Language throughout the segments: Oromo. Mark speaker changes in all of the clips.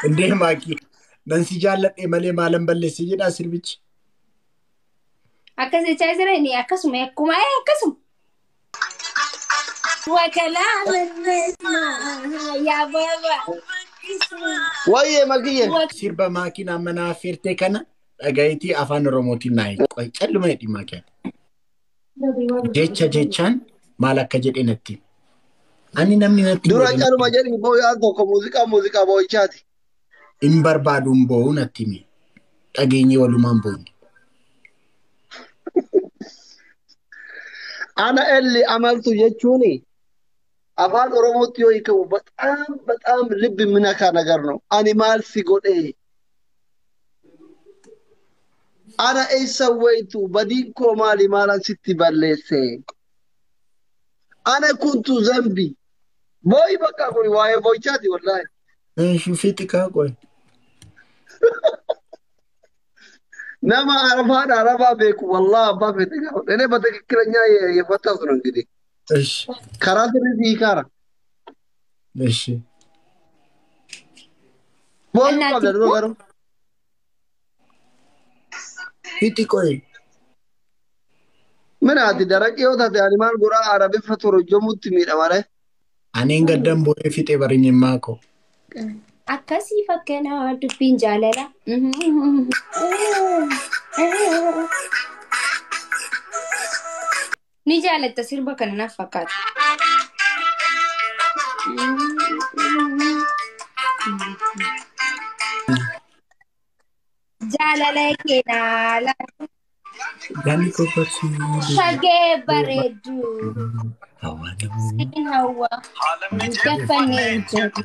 Speaker 1: እንዴ ማኪ ነንሲ ጃለጤ መሌ ማለም በለስ ይዳ ሲርቢች
Speaker 2: akkasii chaayisira inni akkasuma akkuma akkasuma وكلام النسمة يا بابا
Speaker 3: ويه ماكيه
Speaker 1: سيربا ماكينا منا فيرتي كنا اغايتي افان روموتي ناي ቆይ ጨልማ ይዲ ማኪያ ጀቻን ማላከ ጀደነቲ አኒ ነምኒ ነቲ
Speaker 3: ዱራ ጫሉ ማጀሪ ቦ ያልቶ ሙዚቃ ቦይቻቲ
Speaker 1: ኢምበርባዱም ቦ ነቲሚ ጠገኝ ወሉማን ቦ
Speaker 3: أنا اللي عملته يجوني أفان أوروموتيو يكو بتأم لب منك أنا قرنو أنا مال سيقول إيه أنا إيه سويتو بدينكو مالي مالا ستي بالليسي أنا كنت ذنبي بوي بكا قولي واي بوي شاتي والله
Speaker 1: شوفيتك أقول
Speaker 3: نما عرفا بيكو والله ما في تقول أنا بتذكر إني يفتحون كذي
Speaker 1: إيش
Speaker 3: كرات الذي كارا
Speaker 1: إيش
Speaker 3: بوي قبل ده كارو
Speaker 1: فيتيكوي
Speaker 3: من هذه درجة يوتا تاني مان قرا عربي فتورو جموت مير أماره
Speaker 1: أنا قدام بوي فيتي بريني ماكو
Speaker 2: akkasii fakkeena dubbiin jaalala ni jaalatta sirba kana naaf fakkaata jaalala keenala
Speaker 1: Gani kokosi
Speaker 2: sagee bareedu sin hawa dafannee jiru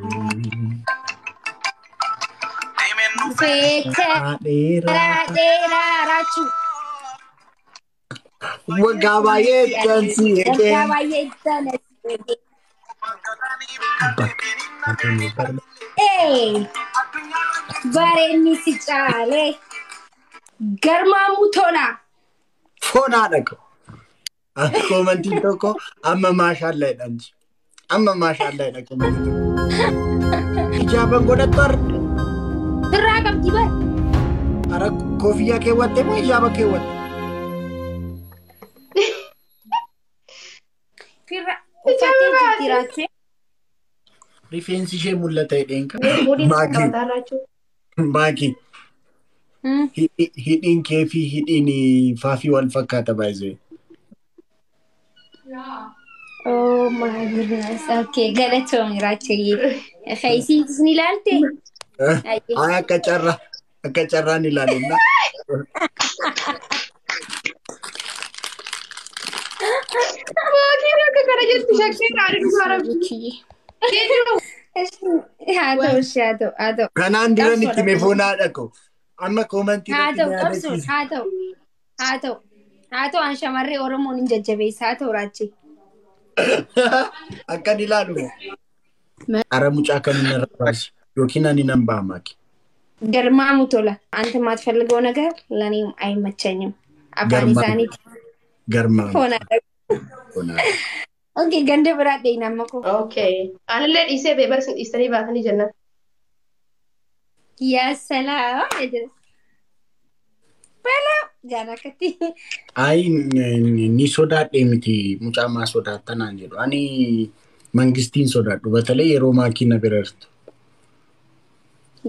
Speaker 2: rachu
Speaker 1: wagabaye tansi eke
Speaker 2: bareni si chale garma mutola
Speaker 1: fona dako commenti toko amma mashallah danji amma mashallah dako ijaban godatar
Speaker 2: Teragam tiba.
Speaker 1: Ara kofiya ke watte mo ijaba ke watte.
Speaker 2: Firra ufate tirate.
Speaker 1: Rifensi she mullata edenka. Maki. Hidin kefi hidini fafi wal fakata baize.
Speaker 2: Oh my goodness. Okay, galatom rache. Khaisi snilalte.
Speaker 1: Aya kacarra ni lalena.
Speaker 4: Makina ka karaje tishakki rari dubara buki.
Speaker 2: Ado.
Speaker 1: Kanan dira ni timefona dako. Amma commenti
Speaker 2: Ado an shamarre Oromoon jajjabeessa rache.
Speaker 1: Akka dilalu. Ara mucaa kan narraasi. Yookiin ani nan baamaki.
Speaker 2: Garmaamu tola. Anta maat falgoo nagar laniim ayimachanyam. Afaan isaaniiti.
Speaker 1: Garmaamu.
Speaker 2: Fona. Okay, gande biraadhe namako.
Speaker 4: Okay. Anallee dhiisee beebar sin dhiistanii baatanii jenna.
Speaker 2: Ya salaam. Bala jaanakati.
Speaker 1: Ai ni sodaadhe miti mucaa maa sodaattanaan jedhu. Ani mangistiin sodaadhu. Batalee yeroo maakina birartu.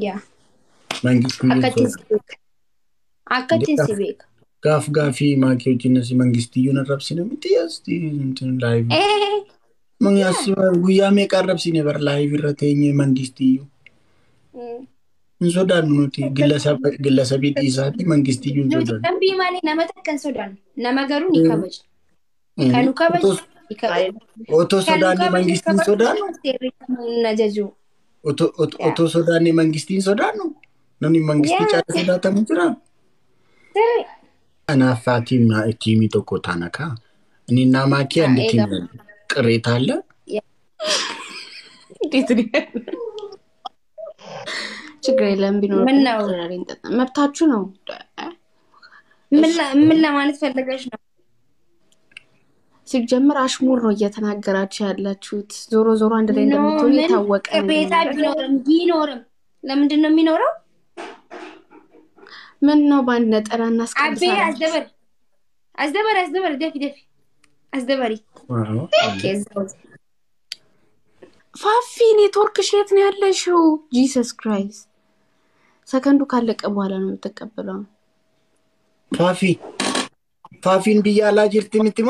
Speaker 2: Yeah.
Speaker 1: Mangistiin
Speaker 2: Akkatiin si beeka.
Speaker 1: Gaafii maakii wajjin asi mangistiyyuun arrabsine miti asti live. Mangi asi guyyaa meeqa arrabsine bar live irra teenye mangistiyyuu. Hin sodaannu nuti gillasa bidhiisaati mangistiyyuun sodaannu.
Speaker 2: Nuti dambii malee nama takkan sodaannu. Nama garuu ni kabaja. Kanu kabaja.
Speaker 1: Otoo sodaanni mangistiin sodaannu.
Speaker 2: Najaju.
Speaker 1: Otoo sodaanni mangistiin sodaannu. Namni mangistii caala sodaatamu jira. Anaaf tiimii tokko taana kaa. Inni namaa kee andi tiimii ቅሬታ አለ?
Speaker 4: እንዴት ነው? ችግር የለም ቢኖር መብታችሁ ነው።
Speaker 2: ምን ለማለት ፈልገሽ ነው?
Speaker 4: ሲጀምር አሽሙር ነው እየተናገራችሁ ያላችሁት። ዞሮ አንድ ላይ እንደምትሆኑ የታወቀ
Speaker 2: ቅሬታ ቢኖርም ለምንድነው የሚኖረው
Speaker 4: ምን ነው ባንድ ነጠላና
Speaker 2: አስቀምሳለሁ አዝደበር ደፊ አዝደበሪ ኦኬ
Speaker 4: ፋፊ ኔትወርክ ሼት ነው ያለሽው ጂሰስ ክራይስት ሰከንዱ ካለቀ በኋላ ነው የምትቀበለው
Speaker 1: ፋፊን ቢያላ ጅርቲ ምትሞ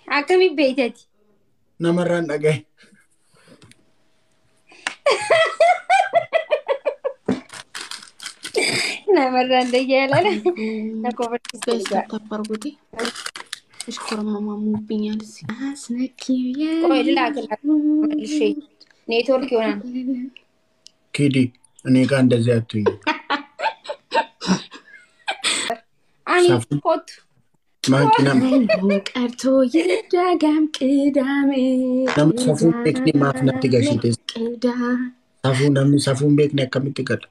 Speaker 2: አከሚ ቤተት
Speaker 1: ነመራን ነገይ
Speaker 2: ነመራን ደያላለ ነኮበት
Speaker 4: ተፈርጉቲ እሽኮረማሙ ቢኛልሲ አስነኪየ
Speaker 2: ቆይ ልላክልሽ ኔትወርክ ይሆናል
Speaker 1: ኪዲ እኔ ጋር እንደዚህ አትሁኝ
Speaker 2: አይ ፎት
Speaker 1: ማንኪና
Speaker 4: ቀርቶ ይደጋም ቅዳሜ
Speaker 1: ሰፉን ቤክኒ ማፍነት ገሽቴስ ሰፉን ቤክኒ አከምትቀል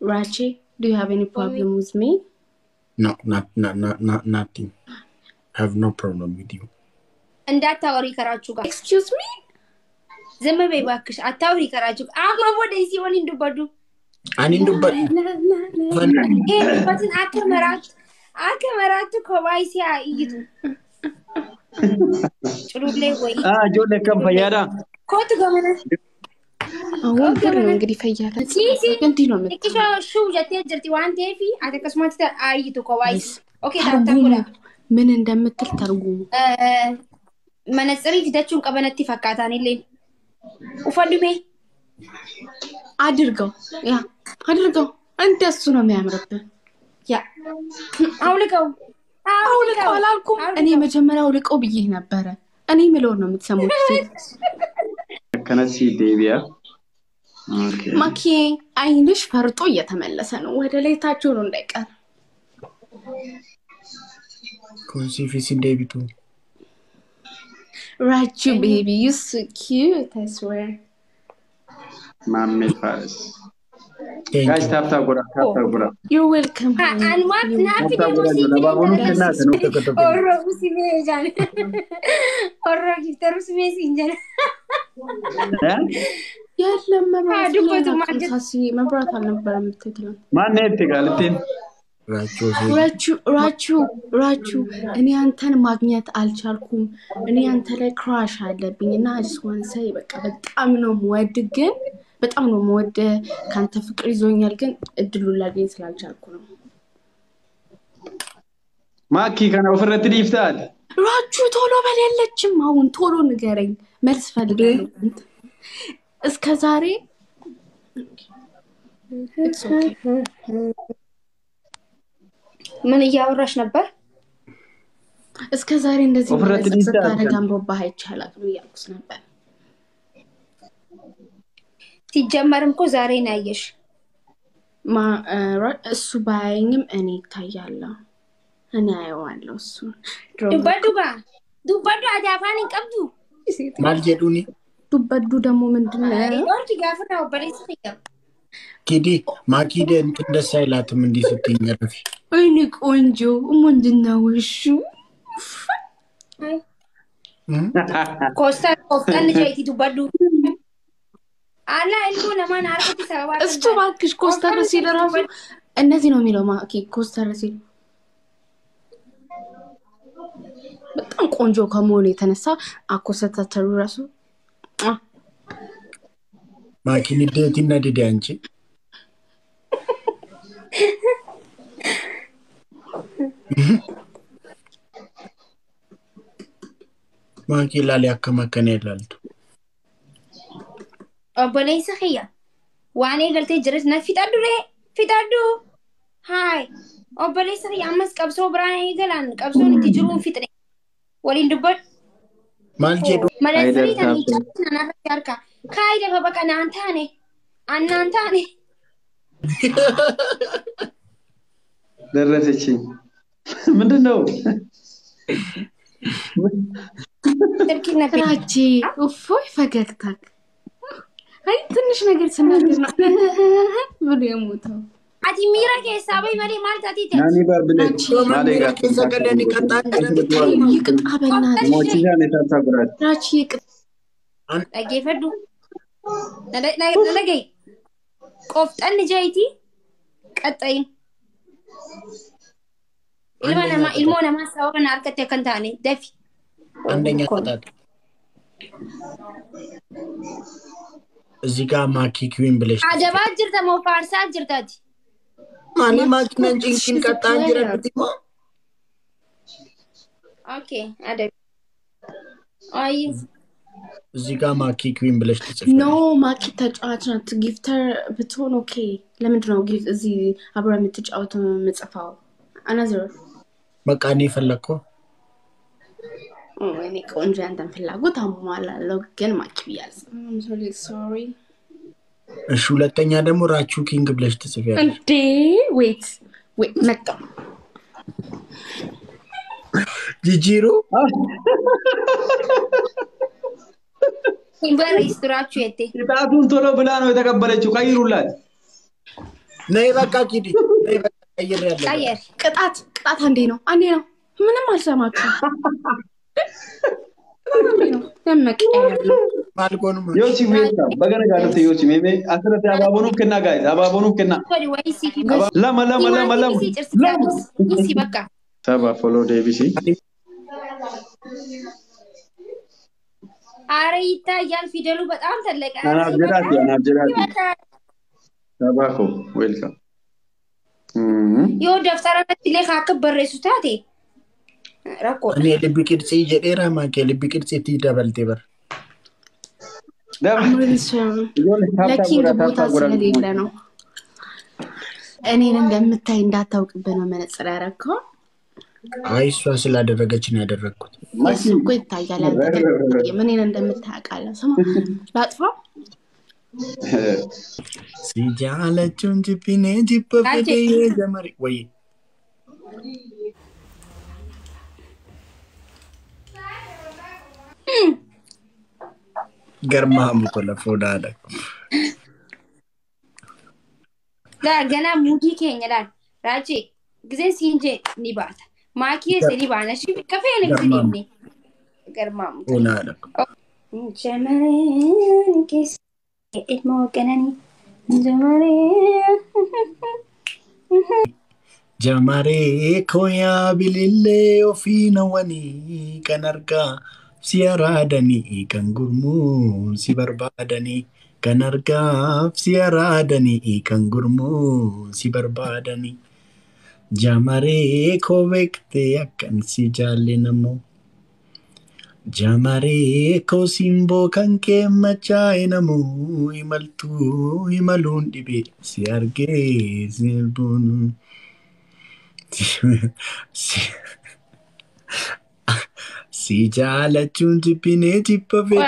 Speaker 4: Rachi, do you have any problem with me?
Speaker 1: No, nothing. I have no problem with you.
Speaker 2: እንዳታወሪ ከራችሁ ጋር
Speaker 4: Excuse me?
Speaker 2: ዘመበይ ባክሽ አታወሪ ከራችሁ አማ ወደ እዚህ ወል እንዱበዱ
Speaker 1: አኒ እንዱበዱ
Speaker 2: በትን አከመራት ኮባይሲያ ይይቱ ጭሩሌ ወይ
Speaker 3: ጆለ ከም ፈያዳ
Speaker 2: ኮት ገመነ
Speaker 4: አሁን ግን እንግዲህ ፈያዳ እንዴ ነው
Speaker 2: እኪሻ ሹ ጀርቲ ዋንቴፊ አተከስማት አይይቱ ኮባይስ ኦኬ ታታኩላ
Speaker 4: ምን እንደምትል ተርጉሙ
Speaker 2: መነጽሪ ፊታችሁን ቀበነቲ ፈካታን ይለኝ ኡፈልሜ
Speaker 4: አድርገው እንደሱ ነው የሚያምርብህ ያ
Speaker 2: አውልቀው
Speaker 4: አላልኩም እኔ መጀመሪያ አውልቀው ብዬ ነበር እኔ ምለው ነው የምትሰሙት
Speaker 3: ከነሲ ዴቪያ ኦኬ
Speaker 4: ማኪ አይንሽ ፈርጦ እየተመለሰ ነው ወደ ላይ ታችሁ ነው እንዳይቀር
Speaker 1: ኮንሲፊስ ዴቪቱ
Speaker 4: Rachu baby you so cute I swear
Speaker 3: Mammy Paris guys tap gora
Speaker 4: you're welcome
Speaker 2: and what nafi orro usime jan orro gifter usime sinjan
Speaker 4: ያለም መብራት አልነበረም ትክክል
Speaker 3: ማን ይተጋልቲን
Speaker 4: ራቹ እኔ አንተን ማግኘት አልቻልኩም እኔ አንተ ላይ ክራሽ አለብኝና አስዋን ሳይ በቃ በጣም ነው ካንተ ፍቅር ይዞኛል ግን እድሉ ላገኝ ስላልቻልኩ ነው
Speaker 3: ማኪ ከና ወፍረት ዲፍታል
Speaker 4: ራቹ ቶሎ በሌለችም አሁን ቶሎ ንገረኝ መልስ ፈልጋለሁ እስከ ዛሬ
Speaker 2: ምን ያወራሽ ነበር
Speaker 4: እስከ ዛሬ እንደዚህ ታረጋም ሮባ አይቻላል ያልኩስ ነበር
Speaker 2: ሲጀመርም እኮ ዛሬ ናየሽ
Speaker 4: እሱ ባይኝም እኔ ታያለሁ እኔ አይዋለሁ እሱ
Speaker 2: ዱባዱ አዳፋን ቀብዱ
Speaker 1: ማልጀዱኒ
Speaker 4: ዱባዱ ደሞ ምንድነው
Speaker 2: ወርድ ጋፍራው በለስከ
Speaker 1: ኪዲ ማኪደ እንደሳይላትም እንዲህ ስትኝረፊ
Speaker 4: እኔ ቆንጆ ምንድነው እሺ
Speaker 2: ኮስታ ኮፍታን ጀይቲ ዱባዱ አላ እልኩ ለማን አርኩት ሰባ
Speaker 4: እስቱ ባክሽ ኮስተር ሲል ራሱ እነዚህ ነው የሚለው ማኪ ኮስተር ሲል በጣም ቆንጆ ከመሆኑ የተነሳ አኮሰታተሩ ራሱ
Speaker 1: ማኪ ንዴትና ዲዲ አንቺ ማኪ ላሊ አከማከነ ይላልቱ
Speaker 2: ኦቦሌይስ ኸያ ዋኔ ገልቴ ጅረት ፊታዱ ሃይ ኦቦሌይስ ኸያ አመስ ቀብሶ ብራን ይገላን ቀብሶን ትጅሩን ፊጥኔ ወሊን ድበት
Speaker 1: ማልጀዱ
Speaker 2: ማለትሪ ታንቻና ያርካ ካይደ በበቀና አንታኔ
Speaker 3: ደረሰች ምንድነው
Speaker 2: ትርኪና
Speaker 4: ራቺ ኡፎይ ፈገግታክ አይ ትንሽ ነገር ስናገር ነው ብሎ የሞተው
Speaker 2: Ati miira keessaa bahi malee maal taatee teeti?
Speaker 3: Nani barbile.
Speaker 1: Mali ga kisa kalian dikataan jiran.
Speaker 4: ይቅጣ በእናትህ
Speaker 3: Mochisa ne tata brat.
Speaker 4: ራቺ ይቅጣ
Speaker 2: Dhaggeeffadhu. Na dhagahi. Qofxanni jahitii qaxxayin. Ilmoo namaa sababa na harkatti akkan taane dafi.
Speaker 1: አንደኛ ቅጣት እዚህ ጋር ማኪ ኩዊን ብለሽ
Speaker 2: Adabaa jirta moo faarsaa jirtaati?
Speaker 1: ማኒ ማኪናን ጭንቂን ቀጣን ጅረን ዲሞ
Speaker 2: Okay, adabi. Ay,
Speaker 1: እዚህ ጋር ማኪ ኩዊን ብለሽ ትጽፍ
Speaker 4: ኖ ማኪ ተጫዋች ናት ጊፍተር ብትሆን ኦኬ ለምንድን ነው እዚህ አብራ የምትጫወተው የምጽፋው አናዘር
Speaker 1: በቃ እኔ ፈለኩ
Speaker 4: እኔ ቆንጆ አንተን ፍላጎት አሟላለሁ ግን ማኪ ብያዝ ሶሪ
Speaker 1: እሺ ሁለተኛ ደግሞ ራቹ ኪንግ ብለሽ ትጽፊያለሽ
Speaker 4: እንዴ ዌት መጣ
Speaker 1: ጂጂሩ
Speaker 2: Simba istirachu yette.
Speaker 3: Itaatun tolo ብላ ነው የተቀበለችው ቀይሩላት
Speaker 1: ነይ በቃ ኪዲ ነይ በቃ ቀይር ያለ
Speaker 2: Qayer.
Speaker 4: ቅጣት አንዴ ነው ምንም አልሰማችሁ ለመቀየር ነው
Speaker 1: ማልጎኑ
Speaker 3: ዮሲ ዌልካ በገነ ጋርተ ዮሲ ሜሜ አስረት አባቦኑፍ ከና ጋይስ አባቦኑፍ ከና
Speaker 2: Kodi waisi fi
Speaker 3: ለማ
Speaker 2: Isi bakka.
Speaker 3: ሰባ ፎሎ ዴቢሲ
Speaker 2: Are ይታያል ፊደሉ በጣም ተለቀ.
Speaker 3: አናብጀራት ሰባኮ ዌልካ
Speaker 2: Yoo daftara natti illee akka barreessu taate rakkoo.
Speaker 1: እኔ ልብ ቅርጽ ጀዴራ ማከ ልብ ቅርጽ ትደበልቴ በር
Speaker 4: ለኪንግ ቦታ ስለሌለ ነው እኔን እንደምታይ እንዳታውቅብህ ነው መነጽር ያደረከው
Speaker 1: አይ እሷ ስላደረገች ነው ያደረኩት
Speaker 4: እሱ እኮ ይታያል እኔን እንደምታይ አውቃለሁ ስማ ላጥፋው
Speaker 1: ሲጃለቹን ጂፒኔ ጂፕፈቴ ጀመሪ ወይ ገርማሙ ኮለፎዳለ
Speaker 2: La gana mudi keenya laal. Raachi gisee siinjee ni baata. Maakii se ni baana shi kafee ni gisee ni. Garmaamu.
Speaker 1: ኦናለ
Speaker 2: Jamareen keessa ilmoo gananii. Jamareen.
Speaker 1: Jamaree koyaa bilillee ofiina wanii kan argaa si araadanii kan gurmuu si barbaadanii kan argaaf si araadanii kan gurmuu si barbaadanii jamaree koo beektee akkan si jaalle namoo jamaree koo simboo kan kee machaa'e namoo imaluun dhibee si argee si buunu. Si jaalachuun jibbinee jibbafee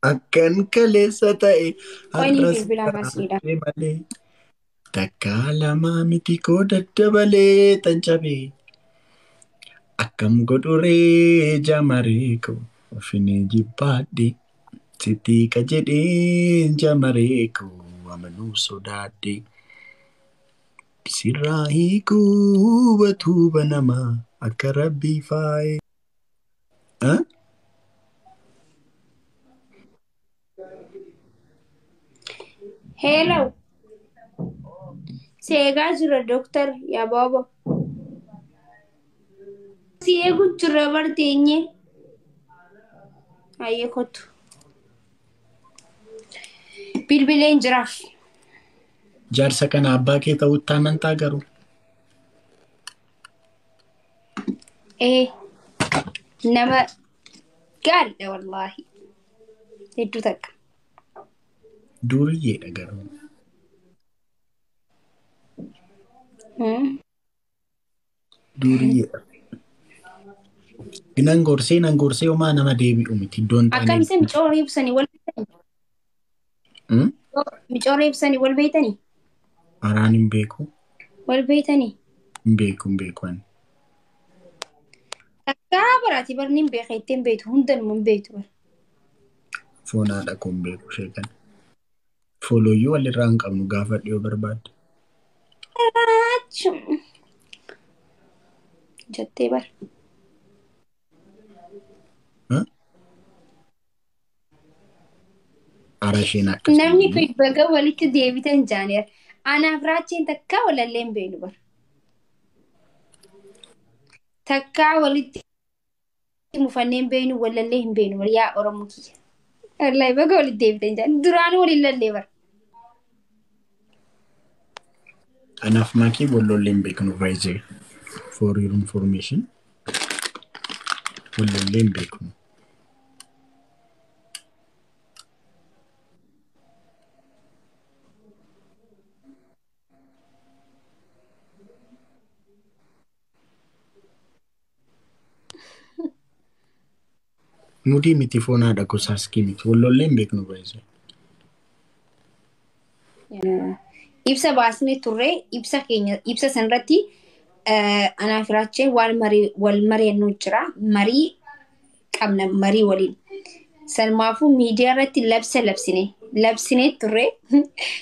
Speaker 1: akkan kaleessa ta'e har'as malee takka lama miti koo daddabalee tancabee akkam godhuree jamaree koo ofinee jibbaadhe sitti qajedhee jamaree koo amanuu sodaadhe. Sirraa hiikuu batuuba namaa akka rabbii faaye.
Speaker 2: Hello. Seegaa jira Dr. Yaababa. Si eegu jira barteenye. Hayyee kottu. Bilbileen jiraaf.
Speaker 1: Jaarsa kana abbaa kee ta'utti amantaa garuu.
Speaker 2: Nama gaariidha wallaahi. Hedduu takka.
Speaker 1: Duuriyyeedha garuu. Duuriyyeedha. Nan gorsee homaa nama deebi'u miti iddoon taane.
Speaker 2: Akkamitti micoora ibsanii wal beeytanii? Micoora ibsanii wal beeytanii?
Speaker 1: Araan hin beeku.
Speaker 2: Wal beeytanii?
Speaker 1: Hin beeku ani.
Speaker 2: Takkaa baraati barni hin beeka ittiin beektu hundanuma hin beektu bara.
Speaker 1: Foon haadha koo hin beeku sheekan. follow you walirraa hin qabnu gaafa dhiyoo barbaadde.
Speaker 2: Achum. Jettee bar.
Speaker 1: Arasheen akkasii.
Speaker 2: Namni kun baga walitti deebitan jaaneera. Anaaf raacheen takkaa walallee hin beeknu bar. Takkaa walitti mufannee hin beeknu walallee hin beeknu bar yaa Oromoo kiyya. Wallahi baga walitti deebitan jaan duraan waliin lallee bar.
Speaker 1: Anaaf maakii walollee hin beeknu vaayizee. For your information. Walollee hin beeknu. Nuti miti fonaadha gosaas kimiti walollee hin beeknu vaayizee.
Speaker 2: Ibsa baasnee turre ibsa keenya ibsa sanarratti anaaf raachee wal mari'annu jira marii qabna marii waliin salmaafuu miidiyaa irratti labsine turre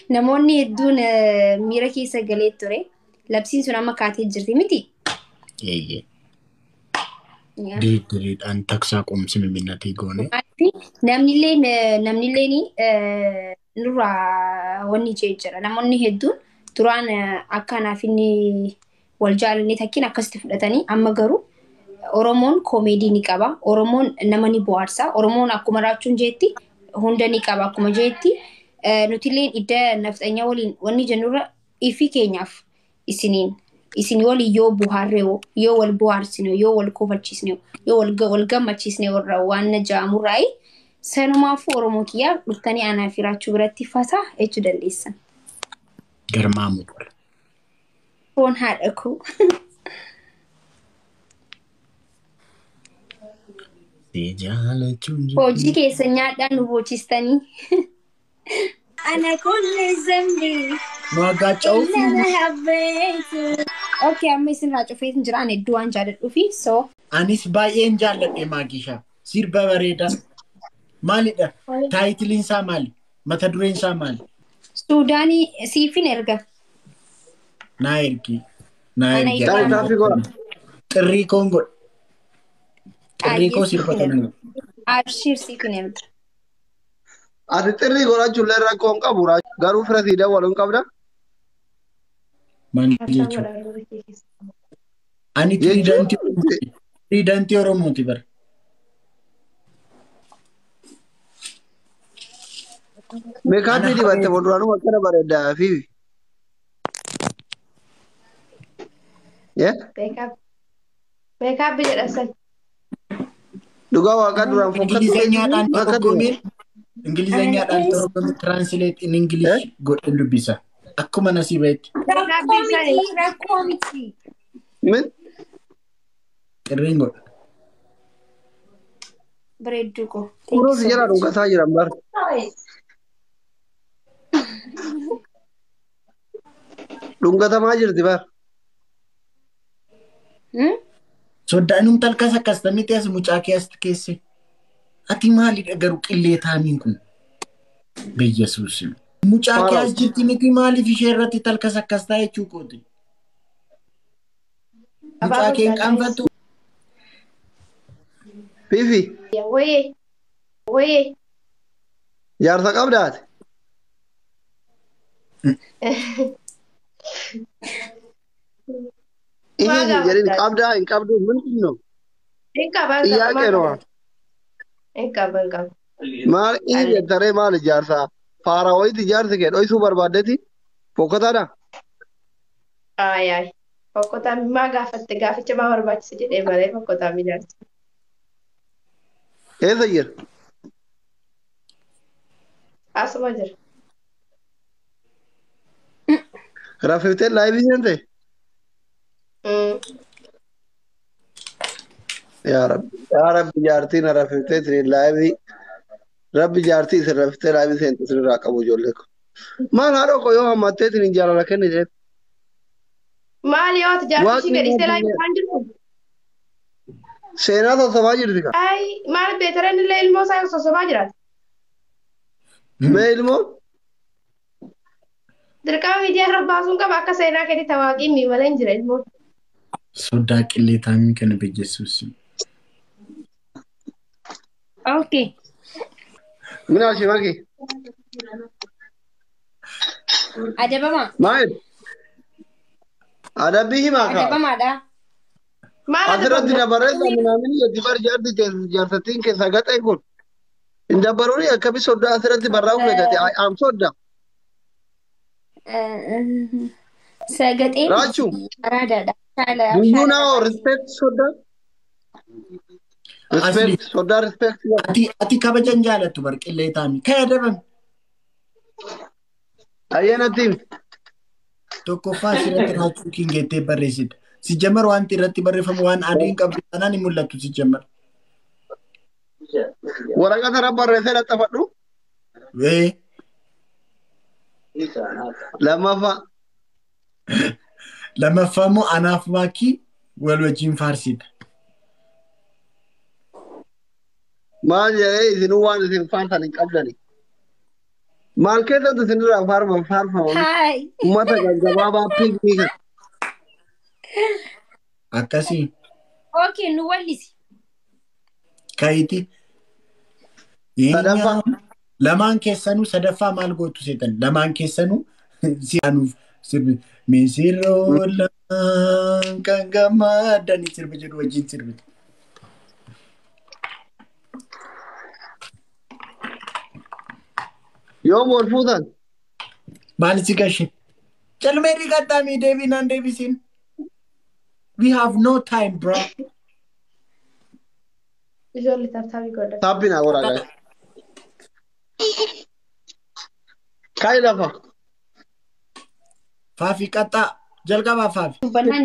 Speaker 2: namoonni hedduun miira keessa galee ture labsiin sun amma kaatee jirti miti.
Speaker 1: Diriidhaan taksaa qomsime minnatii goone.
Speaker 2: Namnilleen nurraa wanni jee jira namoonni hedduun duraan akka anaaf inni wal jaalanne takkiin akkasitti fudhatanii amma garuu Oromoon koomedii ni qaba Oromoon nama ni bohaarsa Oromoon akkuma raachuun jeetti hunda ni qaba akkuma jeetti nutilleen idda nafxanya waliin wanni jennurra ifi keenyaaf isin waliin yoo buhaarree yoo wal buhaarsine yoo wal kofalchiisne yoo wal gammachiisne warra waan jaamurraayi sanumaafuu Oromoo kiyyaa dhuftanii anaaf raachuu biratti fasaa jechuu dandeessan.
Speaker 1: Garmaamu dura.
Speaker 2: Foon haadha koo. Hojii keessa nyaadhaan nu bochistanii. Ana kulle zambii.
Speaker 1: Maagaa ca'uu.
Speaker 2: Okay, amma isin raa cufee hin jiraan hedduu waan jaalladhuu fi so.
Speaker 1: Anis baay'een jaalladhe maagishaa. Sirba bareedaa. Maalidha? Taayitiliin isaa maali? Mata dureen isaa maali?
Speaker 2: Suudaanii siifin erga.
Speaker 1: Naa ergi. Xirrii Koongoo. Xirrii koo sirba kana.
Speaker 2: Abshir siifin erga.
Speaker 3: Ati xirrii godhachuun illee rakkoo hin qabu garuu fira siidhaa waliin qabda.
Speaker 1: Maal jechuudha? Ani tiriidantii Oromooti bara.
Speaker 3: Meekaappii dibatte fuulduraanuu akkana bareedaa fi.
Speaker 4: Meekaappii jedhasan.
Speaker 3: Dhugaa waaqa duraan
Speaker 1: Ingilizeenyaadhaan dorgomee translate in English godhe dubbisa. Akkuma nasiibeetti.
Speaker 2: Rakkoo miti.
Speaker 3: Min?
Speaker 1: Xirriin godha.
Speaker 2: Bareedduu koo.
Speaker 3: Suuraa si jala dhungataa jiran bara. Dhungatamaa jirti bara.
Speaker 1: Soddaanuun talkas akkasitamitti as mucaa keesse. Ati maalidha garuu qillee taamiin kun? Beeyyasuus. Mucaa keessa jirti miti maaliif ishee irratti talkas akkas ta'a jechuu kooti? Mucaa kee hin qaanfattu?
Speaker 3: Fiifi.
Speaker 4: Wayee.
Speaker 3: Jaarsa qabdaati. Ini jadi qabdaa hin qabdu ምንድን ነው? ጥያቄ ነው። Maal inni jettare maal ijaarsa faara wayiiti ijaarsi kee dhoysuu barbaaddeeti fokkataadha.
Speaker 4: Fokkotaan maa gaafatte gaaficha maa barbaachise jedhee malee fokkotaan ijaarsa.
Speaker 3: Eessa jira?
Speaker 4: Asuma jira.
Speaker 3: Raffiftee laayivii seente? Yaa Rabbi jaartiin raffiftee tiri laayivii. Rabbi jaartii isin raffiftee laayivii seente sirraa qabu ijoollee ko. Maal haadha koo yoo hammattee isin jaalala kennite?
Speaker 4: Maal yoo ati jaartii gadhiistee laayivii waan jirtu?
Speaker 3: Seenaa sossobaa jirti ka?
Speaker 4: Maal beetareen illee ilmoo isaa sossobaa jiraata?
Speaker 3: Mee ilmoo?
Speaker 5: Dirqama miidiyaa irra baasuun qaba akka seenaa keetti tawaaqii miimala hin jira ilmoo.
Speaker 1: Sodaa qilleetaan kana bejessuus.
Speaker 2: Okay.
Speaker 3: Mina shimaki.
Speaker 2: Adabama.
Speaker 3: Maal? Adabii himaa kaa.
Speaker 2: Adabamaadha.
Speaker 5: Maal
Speaker 3: Asirratti dabareessa minaamin yatti bar jaarsatiin keessa gaxee kun. Hin dabaruuni akkami sodaa asirratti barraa'u feetate am sodaa.
Speaker 2: Sagaxee.
Speaker 3: Raachu.
Speaker 2: Araadaadha.
Speaker 3: Buyyuu naa respect sodaa. Respect sodaa respect.
Speaker 1: Ati kabajan jaalattu bar qilleetaan ka'ee dabame.
Speaker 3: Ayyaanatiin.
Speaker 1: Tokkoffaa asirratti raachuu kingeettee barreessita. Si jammar wanti irratti barreeffamu waan adiin qabdu kanaan hin mul'attu si jammar.
Speaker 3: Waraqata irra barreessee laxxafadhu. Lammaffaa.
Speaker 1: Lammaffaa immoo anaaf maakii wal wajjin faarsita.
Speaker 3: Maal jedhee isinuu waan isin faarsan hin qabdani. Maal keessatti isinirraa faarfamu?
Speaker 2: Hi.
Speaker 3: Uummata gaggabaabaa piiknii kan.
Speaker 1: Akkasii
Speaker 2: Okay, nu wallisi.
Speaker 1: ka'iti.
Speaker 3: Sadaffaa.
Speaker 1: Lamaan keessanuu sadaffaa maal gootu seetan? Lamaan keessanuu si anuuf sirbi. Misirroo laan kan gammadanii sirbi jedhu wajjin sirbite.
Speaker 3: Yoom wal fuutan?
Speaker 1: Maal si gashi? Jalmee dhiqattaamii deebinaan deebisiin. We have no time, bro.
Speaker 5: Ijoollee tartaabii godhatu.
Speaker 3: Taappinaa waraqaa. Kaayi lafa.
Speaker 1: Faafi qaxxaa jalqabaa faafi.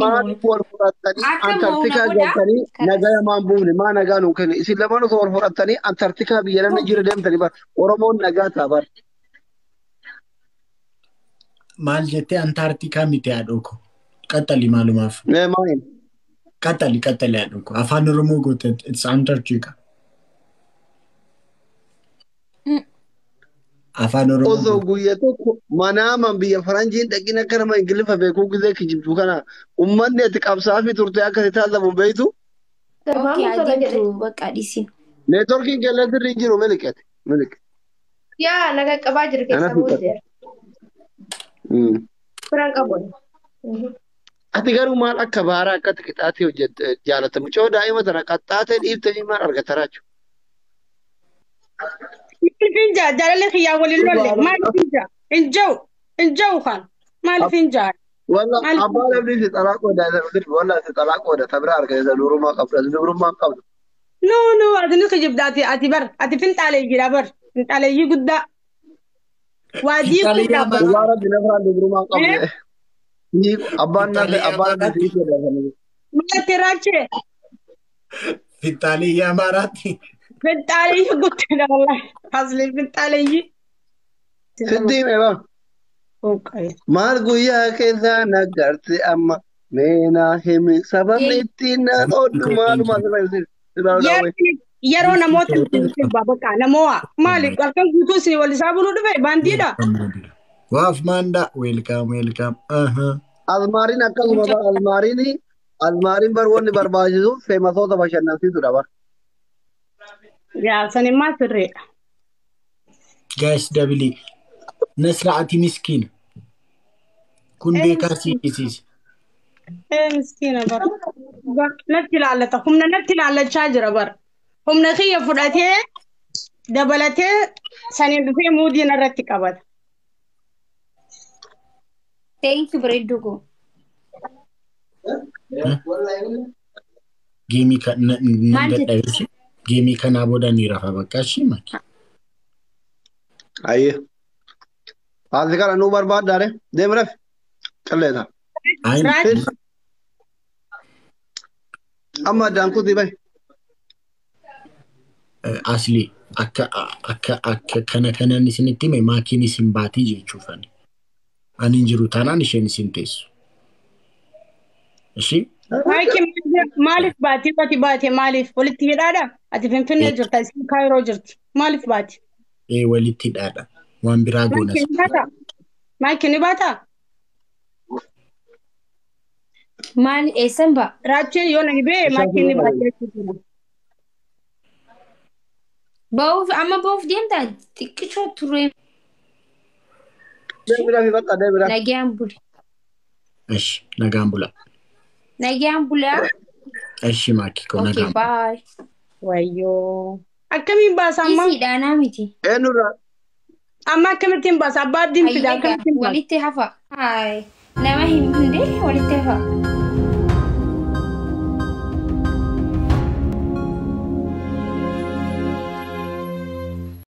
Speaker 3: Maaliif wal fudhattanii Antarktikaa galtanii nagaa maan buufne maa nagaa nuu kenne isin lamaan osoo wal fudhattanii Antarktikaa biyya namni jira deemtanii bar Oromoon nagaa ta'a bar.
Speaker 1: Maal jettee Antarktikaa miti haadhoko. Qaxxali maalumaaf.
Speaker 3: Maaliin?
Speaker 1: Qaxxali haadhoko. Afaan Oromoo goote it's Antarktika. Afaan Oromoo.
Speaker 3: Osoo guyyaa tokko manaaman biyya faranjiin dhaqin akka nama Ingiliffa beekuu gisee kijibdu kana uummanni ati qabsaa fi turte akka si taasifamu beektu.
Speaker 2: Okay, adeemtu bakka dhiisin.
Speaker 3: Neetworkiin qilleensi irra hin jiru miliqate.
Speaker 5: Yaa naga qabaa jiru keessa booddee. Firaan qabu.
Speaker 3: Ati garuu maal akka baaraa akkatti qixaatee hojjette jaalatamu. Coo daa'ima tana qaxxaatee dhiiftanii maal argataraa jiru?
Speaker 6: Finja jaalala xiyyaa waliin lolle maal finja injau kan maal finja
Speaker 3: walla abbaa namni si xalaa qooda walla si xalaa qooda tabira argata nurumaa qabda nurumaa qabda
Speaker 6: no adini kijibda ati bar ati finxaalee jira bar finxaalee guddaa waajii guddaa bar
Speaker 3: waara dinafraa nurumaa qabda ni abbaan namni si qooda
Speaker 6: maal tiraache
Speaker 1: Finxaalee Amaaraatti.
Speaker 6: finxaalee guddaa wallahi asli finxaalee
Speaker 3: Siddii meeqa? Maal guyyaa keessaa nagarti amma meenaa himi sababni ittiin naan oolchu maaluma
Speaker 6: yeroo namoota bakka namoota maali halkan guutuu isin wal isaa buluu dhufe baandiidha.
Speaker 1: Waaf maanda welcome.
Speaker 3: Almaariin akkasuma almaariin bar wanni barbaachisu feemasoota bashannansiisudha bar.
Speaker 6: Yaa sanimmaa sirreedha.
Speaker 1: Guys dabili nasraati miskiin kun beekaa siisiisi.
Speaker 6: Miskiina bar natti ilaallata humna natti ilaallachaa jira bar humna kiyya fudhatee dabalatee saniin dhufee muudiin irratti qabata.
Speaker 2: Thank you Breddugo.
Speaker 1: Geemii kan dadhabee geemii kanaa booda ni rafa bakka ishii maki.
Speaker 3: Ayyee. Haati kana nuu barbaaddaare deemreef qalleeta. Amma addaan kutii bahe.
Speaker 1: Asli akka kanan isinitti hime maakiin isin baatii jechuufani. Ani hin jiru taanaan isheen isin teessu. Ishii?
Speaker 6: Maaliif baate maaliif walitti hidhaadha? Ati Finfinnee jirta isin Kaayiroo jirti. Maaliif baate?
Speaker 1: Walitti hidhaadha. Waan biraa goonas.
Speaker 6: Maayikii ni baataa?
Speaker 2: Maal eessan ba'a?
Speaker 6: Raachee yoo na dhibee maayikii ni baatee jechuudha.
Speaker 2: Ba'uuf amma ba'uuf deemtaa xiqqishoo turee
Speaker 3: Deebira fi bakka deebira.
Speaker 2: nagaan bule.
Speaker 1: እሺ ነጋም ቡላ
Speaker 2: Nagaan bulaa.
Speaker 1: እሺ ማኪ ኮ
Speaker 2: Okay,
Speaker 1: ነጋም
Speaker 2: bye.
Speaker 6: Wayyoo. Akkamiin baasa amma?
Speaker 2: Isiidhaanaa miti.
Speaker 3: Eenyurraa?
Speaker 6: Amma akkamittiin baasa? Abbaa abdiin fida
Speaker 2: Hayyagaa
Speaker 6: akkamittiin baasa?
Speaker 2: walitti hafa. Haay nama hin hundee walitti hafa.